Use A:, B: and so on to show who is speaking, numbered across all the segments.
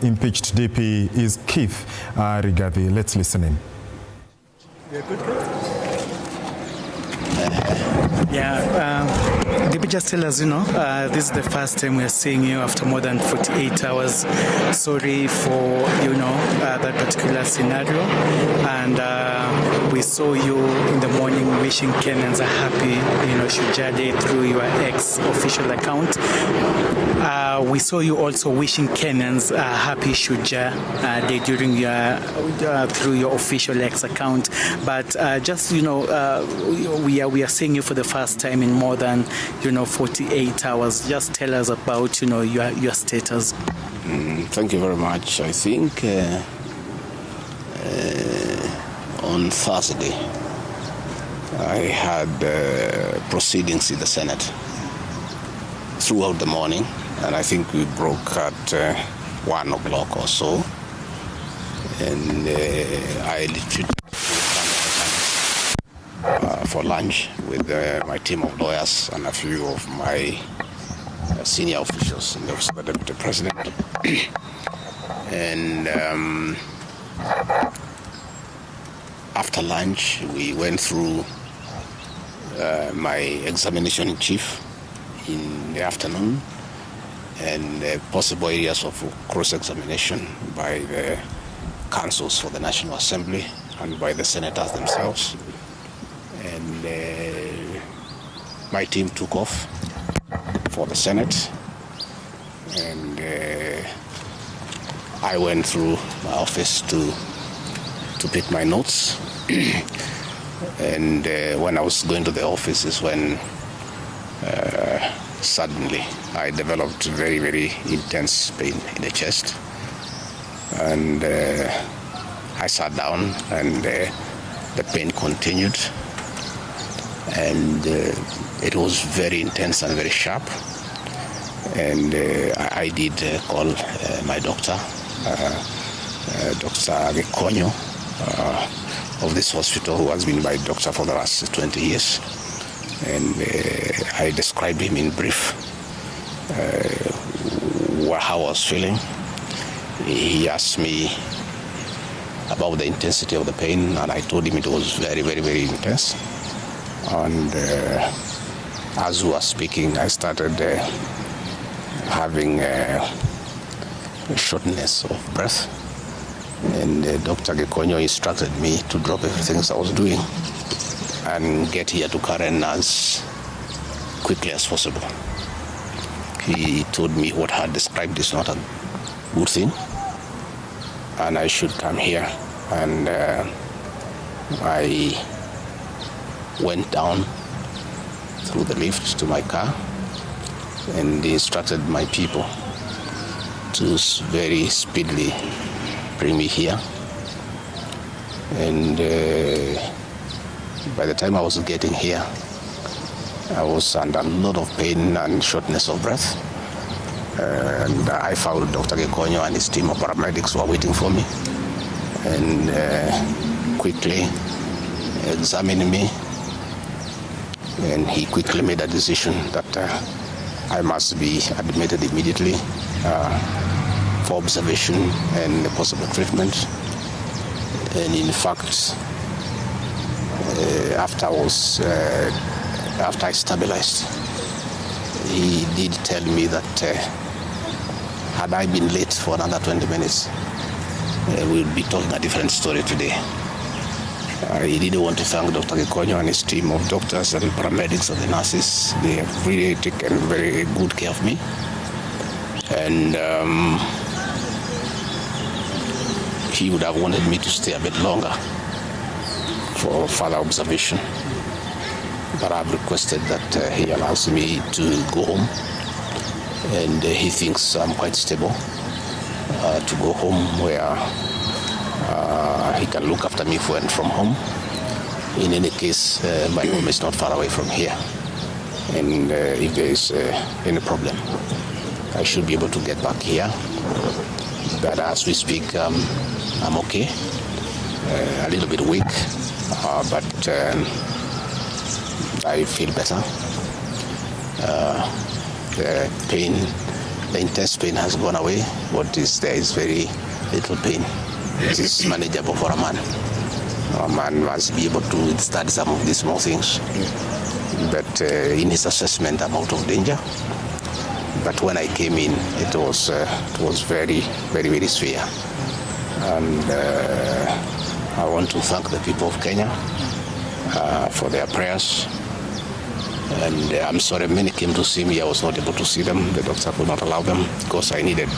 A: the impeached DP is Keith Rigathi. Let's listen in.
B: You're good, DP, just tell us, this is the first time we are seeing you after more than 48 hours. Sorry for, that particular scenario. And we saw you in the morning wishing Kenyans a happy, Shujaa Day through your ex-official account. We saw you also wishing Kenyans a happy Shujaa Day during through your official X account. But just, we are seeing you for the first time in more than 48 hours. Just tell us about your status.
C: Thank you very much. I think on Thursday I had proceedings in the Senate throughout the morning, and I think we broke at 1 o'clock or so, and I literally for lunch with my team of lawyers and a few of my senior officials in the office of the Deputy President. And after lunch, we went through my examination in chief in the afternoon and possible areas of cross-examination by the councils for the National Assembly and by the senators themselves. And my team took off for the Senate, and I went through my office to pick my notes. And when I was going to the office is when suddenly I developed very, very intense pain in the chest. And I sat down, and the pain continued. And it was very intense and very sharp. And I did call my doctor, Dr. Gachagua, of this hospital, who has been my doctor for the last 20 years. And I described him in brief how I was feeling. He asked me about the intensity of the pain, and I told him it was very, very, very intense. And as we were speaking, I started having shortness of breath. And Dr. Gachagua instructed me to drop everything I was doing and get here to Karen as quickly as possible. He told me what I had described is not a good thing, and I should come here. And I went down through the lift to my car, and he instructed my people to very speedily bring me here. And by the time I was getting here, I was under a lot of pain and shortness of breath. And I found Dr. Gachagua and his team of paramedics were waiting for me, and quickly examined me. And he quickly made a decision that I must be admitted immediately for observation and possible treatment. And in fact, after I stabilized, he did tell me that had I been late for another 20 minutes, we'll be telling a different story today. He didn't want to thank Dr. Gachagua and his team of doctors and paramedics and the nurses. They have really taken very good care of me. And he would have wanted me to stay a bit longer for further observation. But I've requested that he allows me to go home. And he thinks I'm quite stable to go home where he can look after me when from home. In any case, my home is not far away from here. And if there is any problem, I should be able to get back here. But as we speak, I'm okay. A little bit weak, but I feel better. The pain The intense pain has gone away. What is there is very little pain. It is manageable for a man. A man must be able to withstand some of these small things. But in his assessment, I'm out of danger. But when I came in, it was very, very, very severe. And I want to thank the people of Kenya for their prayers. And I'm sorry, many came to see me. I was not able to see them. The doctor could not allow them because I needed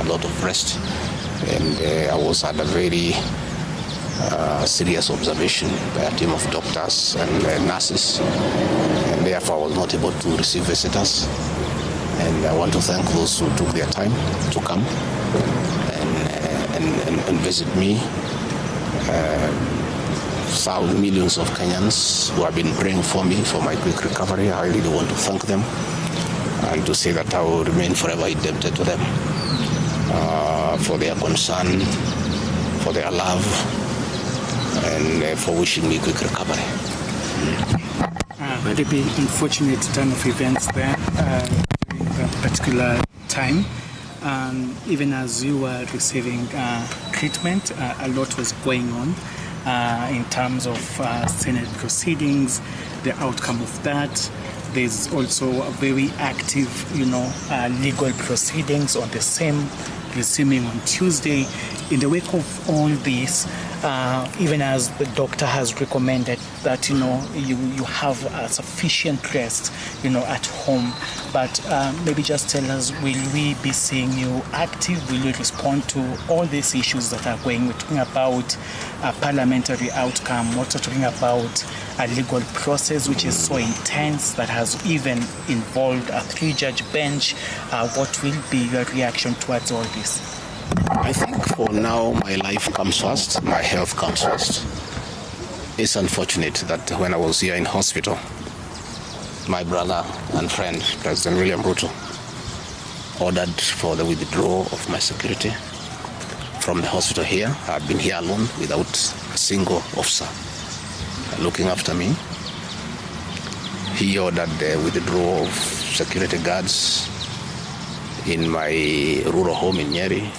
C: a lot of rest. And I was at a very serious observation by a team of doctors and nurses. And therefore, I was not able to receive visitors. And I want to thank those who took their time to come and visit me. Millions of Kenyans who have been praying for me for my quick recovery. I really want to thank them and to say that I will remain forever indebted to them for their concern, for their love, and for wishing me quick recovery.
B: Very unfortunate turn of events there during that particular time. Even as you were receiving treatment, a lot was going on in terms of Senate proceedings, the outcome of that. There's also a very active, legal proceedings on the same, resuming on Tuesday. In the wake of all this, even as the doctor has recommended that you have sufficient rest at home, but maybe just tell us, will we be seeing you active? Will you respond to all these issues that are going? We're talking about a parliamentary outcome. We're talking about a legal process which is so intense that has even involved a 3-judge bench. What will be your reaction towards all this?
C: I think for now, my life comes first, my health comes first. It's unfortunate that when I was here in hospital, my brother and friend, President William Ruto, ordered for the withdrawal of my security from the hospital here. I've been here alone without a single officer looking after me. He ordered the withdrawal of security guards in my rural home in Nyeri,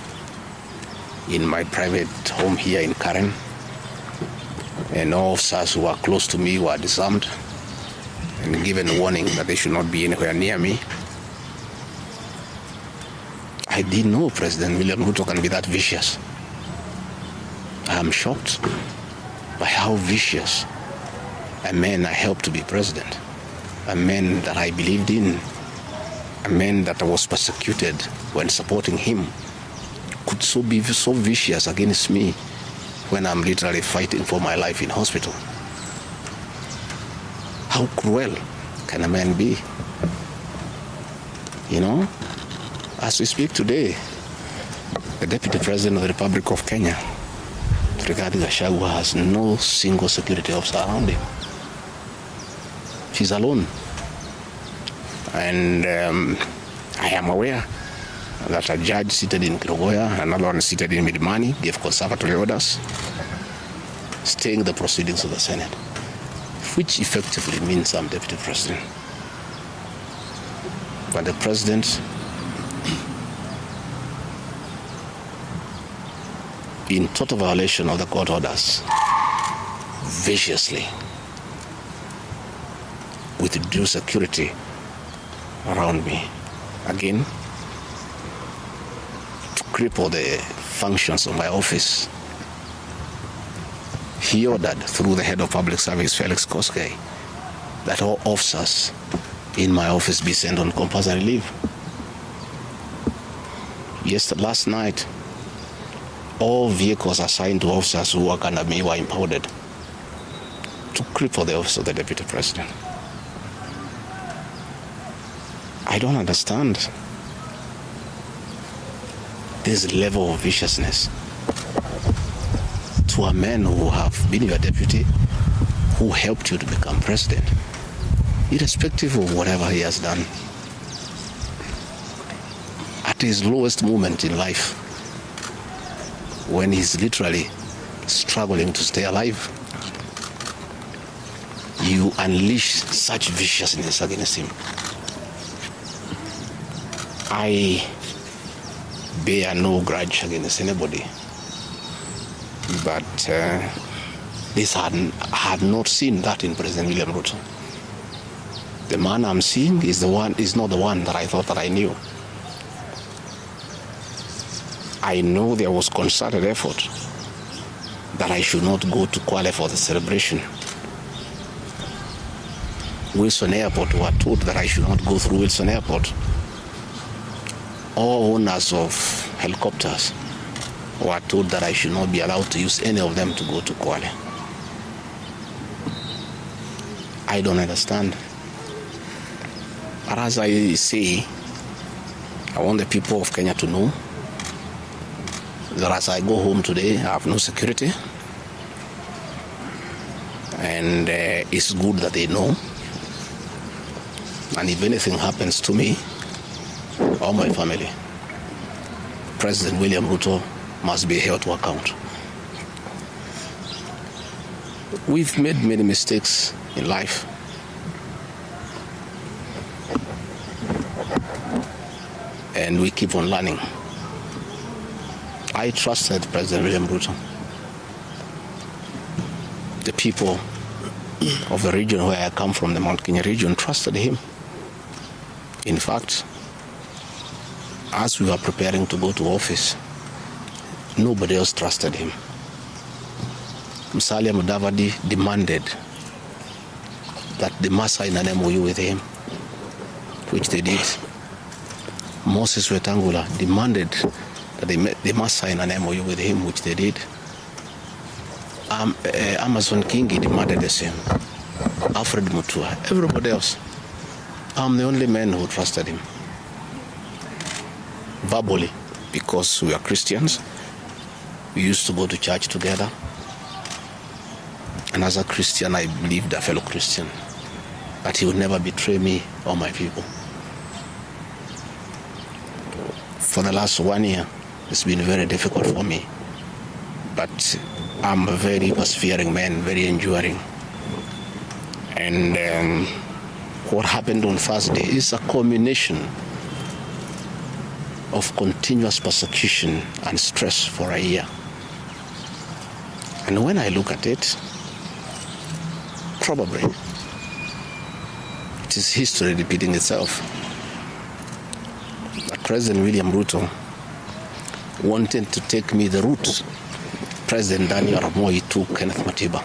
C: in my private home here in Karen, and all officers who are close to me were disarmed and given a warning that they should not be anywhere near me. I didn't know President William Ruto can be that vicious. I am shocked by how vicious a man I helped to be president, a man that I believed in, a man that I was persecuted when supporting him, could be so vicious against me when I'm literally fighting for my life in hospital. How cruel can a man be? As we speak today, the Deputy President of the Republic of Kenya, Gachagua, has no single security officer around him. He's alone. And I am aware that a judge seated in Kirogoya, another one seated in Midimani, gave conservatory orders staying the proceedings of the Senate, which effectively means I'm Deputy President. But the President, in total violation of the court orders, viciously, with due security around me, again, to cripple the functions of my office. He ordered through the head of public service, Felix Koskei, that all officers in my office be sent on compulsory leave. Last night, all vehicles assigned to officers who work under me were impounded to cripple the office of the Deputy President. I don't understand this level of viciousness to a man who have been your deputy, who helped you to become president, irrespective of whatever he has done. At his lowest moment in life, when he's literally struggling to stay alive, you unleash such viciousness against him. I bear no grudge against anybody. But this I had not seen that in President William Ruto. The man I'm seeing is not the one that I thought that I knew. I know there was concerted effort that I should not go to Kwale for the celebration. Wilson Airport were told that I should not go through Wilson Airport. All owners of helicopters were told that I should not be allowed to use any of them to go to Kwale. I don't understand. But as I say, I want the people of Kenya to know that as I go home today, I have no security. And it's good that they know. And if anything happens to me or my family, President William Ruto must be held to account. We've made many mistakes in life. And we keep on learning. I trusted President William Ruto. The people of the region where I come from, the Mount Kenya region, trusted him. In fact, as we were preparing to go to office, nobody else trusted him. Musalia Mudavadi demanded that they must sign an MOU with him, which they did. Moses Wetangula demanded that they must sign an MOU with him, which they did. Amazon Kingi demanded the same. Alfred Mutua, everybody else. I'm the only man who trusted him. Verbally, because we are Christians. We used to go to church together. And as a Christian, I believed a fellow Christian that he would never betray me or my people. For the last 1 year, it's been very difficult for me. But I'm a very persevering man, very enduring. And what happened on Thursday is a culmination of continuous persecution and stress for a year. And when I look at it, probably it is history repeating itself. But President William Ruto wanted to take me the route President Daniel Arap Moi took Kenneth Matiba.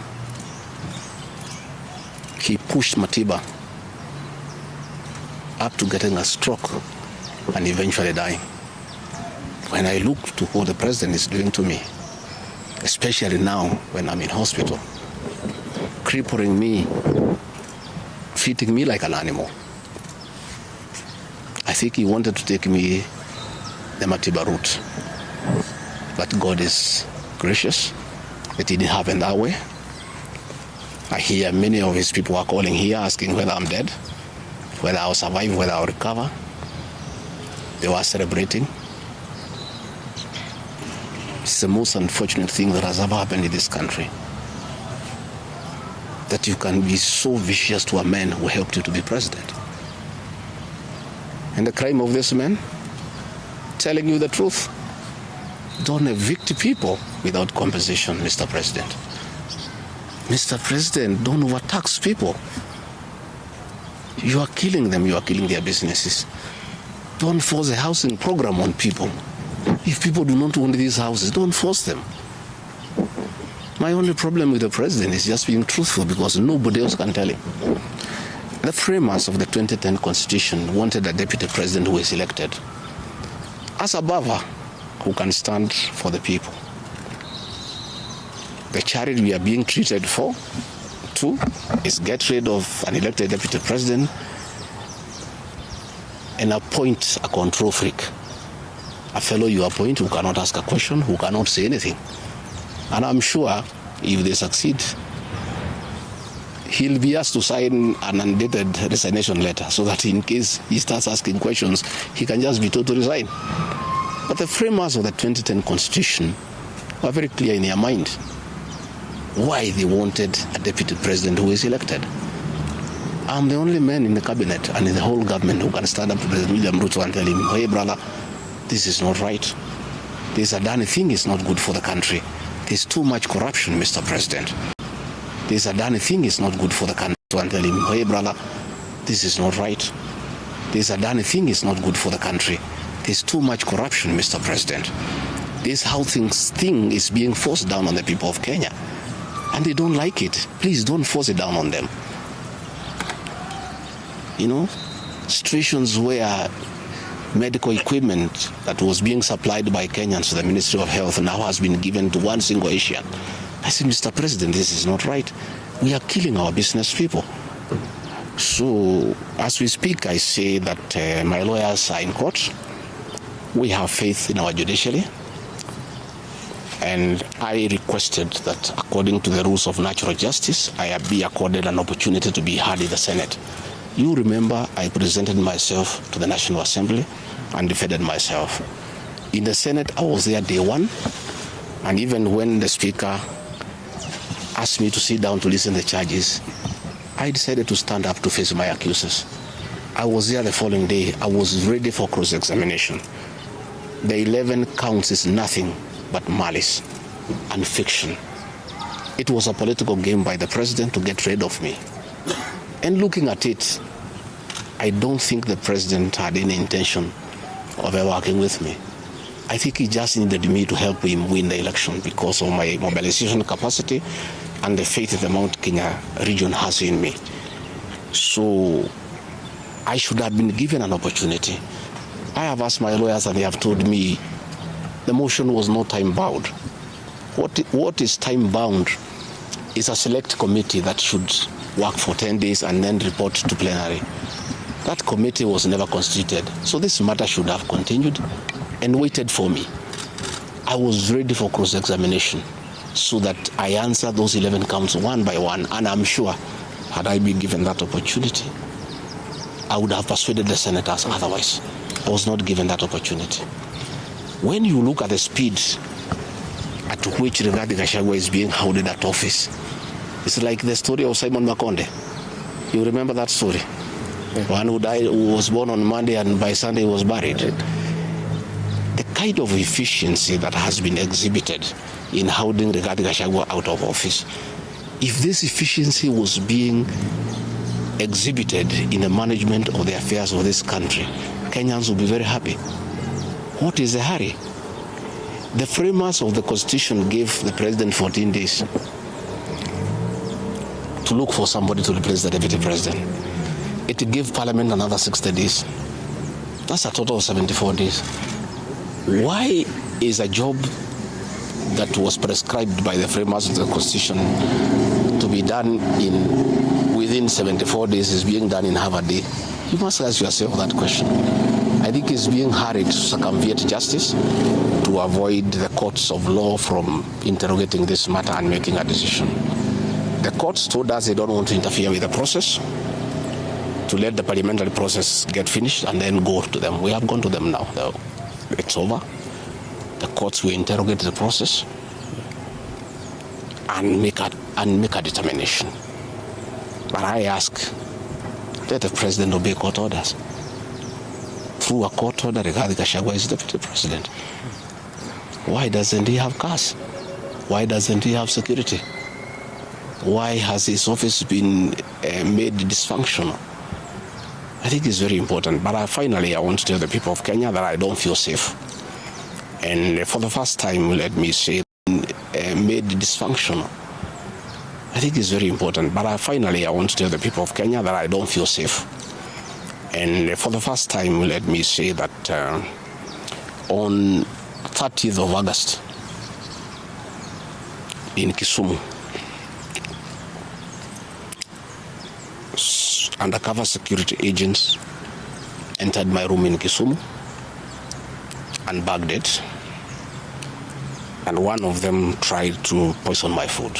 C: He pushed Matiba up to getting a stroke and eventually dying. When I look to what the president is doing to me, especially now when I'm in hospital, crippling me, treating me like an animal, I think he wanted to take me the Matiba route. But God is gracious. It didn't happen that way. I hear many of his people are calling here asking whether I'm dead, whether I'll survive, whether I'll recover. They were celebrating. It's the most unfortunate thing that has ever happened in this country. That you can be so vicious to a man who helped you to be president. And the crime of this man, telling you the truth. Don't evict people without compensation, Mr. President. Mr. President, don't overtax people. You are killing them, you are killing their businesses. Don't force a housing program on people. If people do not want these houses, don't force them. My only problem with the president is just being truthful because nobody else can tell him. The framers of the 2010 Constitution wanted a deputy president who is elected as a buffer who can stand for the people. The charity we are being treated for, too, is get rid of an elected deputy president and appoint a control freak. A fellow you appoint who cannot ask a question, who cannot say anything. And I'm sure if they succeed, he'll be asked to sign an undated resignation letter so that in case he starts asking questions, he can just be told to resign. But the framers of the 2010 Constitution were very clear in their mind why they wanted a deputy president who is elected. I'm the only man in the cabinet and in the whole government who can stand up to President William Ruto and tell him, hey brother, this is not right. This Adani thing is not good for the country. There's too much corruption, Mr. President. This Adani thing is not good for the country. So I'm telling him, hey brother, this is not right. This Adani thing is not good for the country. There's too much corruption, Mr. President. This housing thing is being forced down on the people of Kenya. And they don't like it. Please don't force it down on them. You know, situations where medical equipment that was being supplied by Kenyans to the Ministry of Health now has been given to one single Asian. I said, Mr. President, this is not right. We are killing our business people. So, as we speak, I say that my lawyers are in court. We have faith in our judiciary. And I requested that, according to the rules of natural justice, I be accorded an opportunity to be heard in the Senate. You remember I presented myself to the National Assembly and defended myself. In the Senate, I was there day one, and even when the Speaker asked me to sit down to listen to the charges, I decided to stand up to face my accusers. I was there the following day. I was ready for cross-examination. The 11 counts is nothing but malice and fiction. It was a political game by the president to get rid of me. And looking at it, I don't think the president had any intention of ever working with me. I think he just needed me to help him win the election because of my mobilization capacity and the faith that the Mount Kenya region has in me. So I should have been given an opportunity. I have asked my lawyers and they have told me the motion was not time-bound. What is time-bound is a select committee that should work for 10 days and then report to plenary. That committee was never constituted, so this matter should have continued and waited for me. I was ready for cross-examination so that I answer those 11 counts one by one, and I'm sure had I been given that opportunity, I would have persuaded the senators otherwise. I was not given that opportunity. When you look at the speed at which Gachagua is being held at office, it's like the story of Simon Makonde. You remember that story? One who died, who was born on Monday and by Sunday was buried. The kind of efficiency that has been exhibited in holding Gachagua out of office, if this efficiency was being exhibited in the management of the affairs of this country, Kenyans would be very happy. What is the hurry? The framers of the Constitution gave the president 14 days to look for somebody to replace the deputy president. It gave Parliament another 60 days. That's a total of 74 days. Why is a job that was prescribed by the framers of the Constitution to be done within 74 days is being done in half a day? You must ask yourself that question. I think it's being hurried to circumvent justice to avoid the courts of law from interrogating this matter and making a decision. The courts told us they don't want to interfere with the process, to let the parliamentary process get finished and then go to them. We have gone to them now. It's over. The courts will interrogate the process and make a determination. But I ask, let the president obey court orders. Through a court order, Gachagua is deputy president. Why doesn't he have cars? Why doesn't he have security? Why has his office been made dysfunctional? I think it's very important. But finally, I want to tell the people of Kenya that I don't feel safe. And for the first time, let me say, made dysfunctional. I think it's very important. But finally, I want to tell the people of Kenya that I don't feel safe. And for the first time, let me say that on 30th of August in Kisumu, undercover security agents entered my room in Kisumu and bagged it. And one of them tried to poison my food.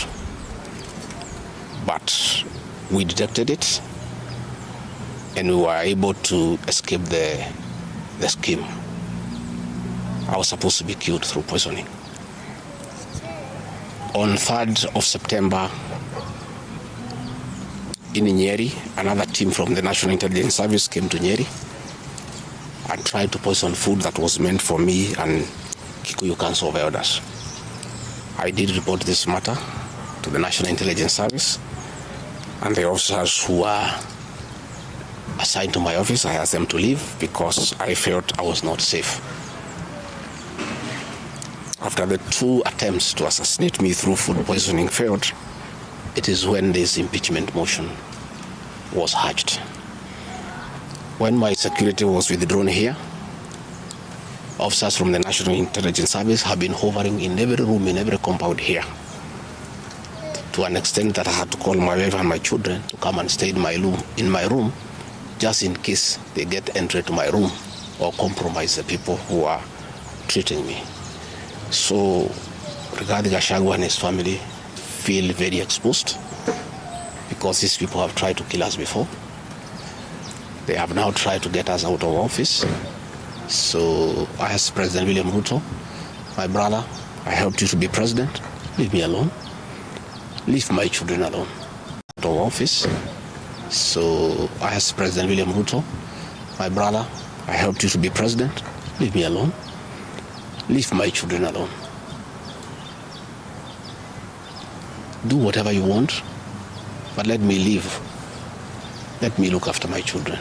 C: But we detected it and we were able to escape the scheme. I was supposed to be killed through poisoning. On 3rd of September, in Nyeri, another team from the National Intelligence Service came to Nyeri and tried to poison food that was meant for me and Kikuyu Council of Elders. I did report this matter to the National Intelligence Service, and the officers who are assigned to my office, I asked them to leave because I felt I was not safe. After the 2 attempts to assassinate me through food poisoning failed, it is when this impeachment motion was hatched. When my security was withdrawn here, officers from the National Intelligence Service have been hovering in every room, in every compound here, to an extent that I had to call my wife and my children to come and stay in my room, just in case they get entry to my room or compromise the people who are treating me. So, regarding Gachagua and his family, feel very exposed because these people have tried to kill us before. They have now tried to get us out of office. So I asked President William Ruto, my brother, I helped you to be president. Leave me alone. Leave my children alone. Out of office. So I asked President William Ruto, my brother, I helped you to be president. Leave me alone. Leave my children alone. Do whatever you want, but let me live. Let me look after my children.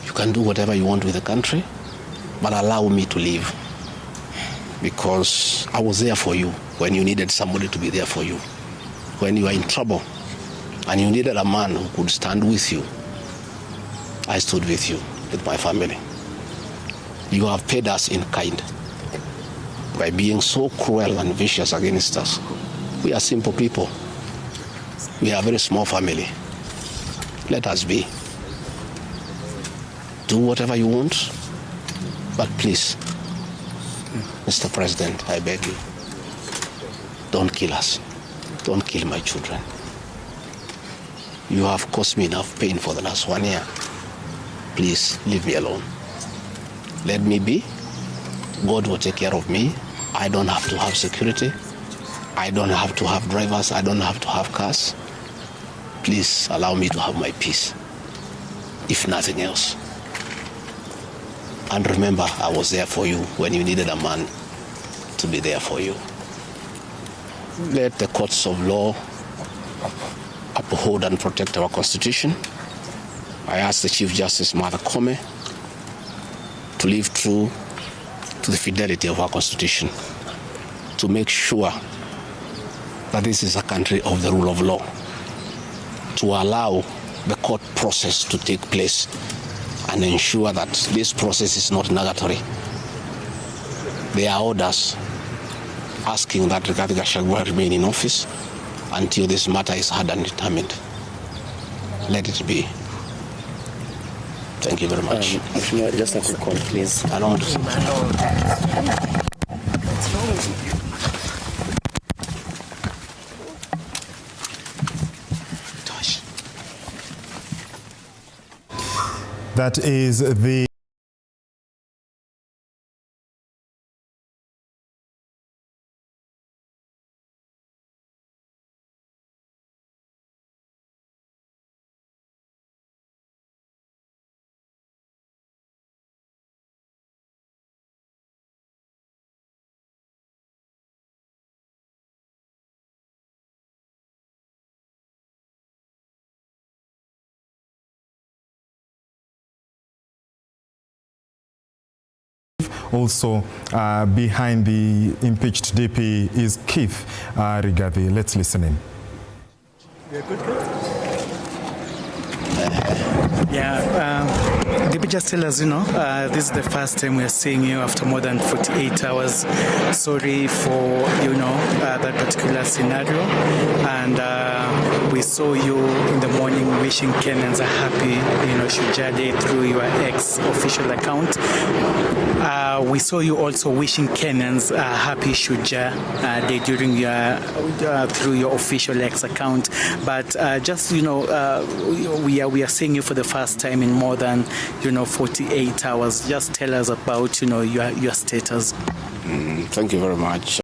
C: You can do whatever you want with the country, but allow me to live. Because I was there for you when you needed somebody to be there for you. When you are in trouble and you needed a man who could stand with you, I stood with you, with my family. You have paid us in kind by being so cruel and vicious against us. We are simple people. We are a very small family. Let us be. Do whatever you want, but please, Mr. President, I beg you, don't kill us. Don't kill my children. You have caused me enough pain for the last 1 year. Please, leave me alone. Let me be. God will take care of me. I don't have to have security. I don't have to have drivers. I don't have to have cars. Please allow me to have my peace, if nothing else. And remember, I was there for you when you needed a man to be there for you. Let the courts of law uphold and protect our Constitution. I ask the Chief Justice, Martha Koome, to live true to the fidelity of our Constitution, to make sure that this is a country of the rule of law, to allow the court process to take place and ensure that this process is not nugatory. There are orders asking that Rigathi Gachagua remain in office until this matter is heard and determined. Let it be. Thank you very much.
D: Just a quick call, please.
C: I don't want to say
A: That is the also behind the impeached DP is Keith Rigathi. Let's listen in.
B: You're good, DP, just tell us, this is the first time we're seeing you after more than 48 hours. Sorry for, that particular scenario. And we saw you in the morning wishing Kenyans a happy, Shujaa Day through your ex-official account. We saw you also wishing Kenyans a happy Shujaa Day during through your official X account. But we are seeing you for the first time in more than 48 hours. Just tell us about your status.
C: Thank you very much.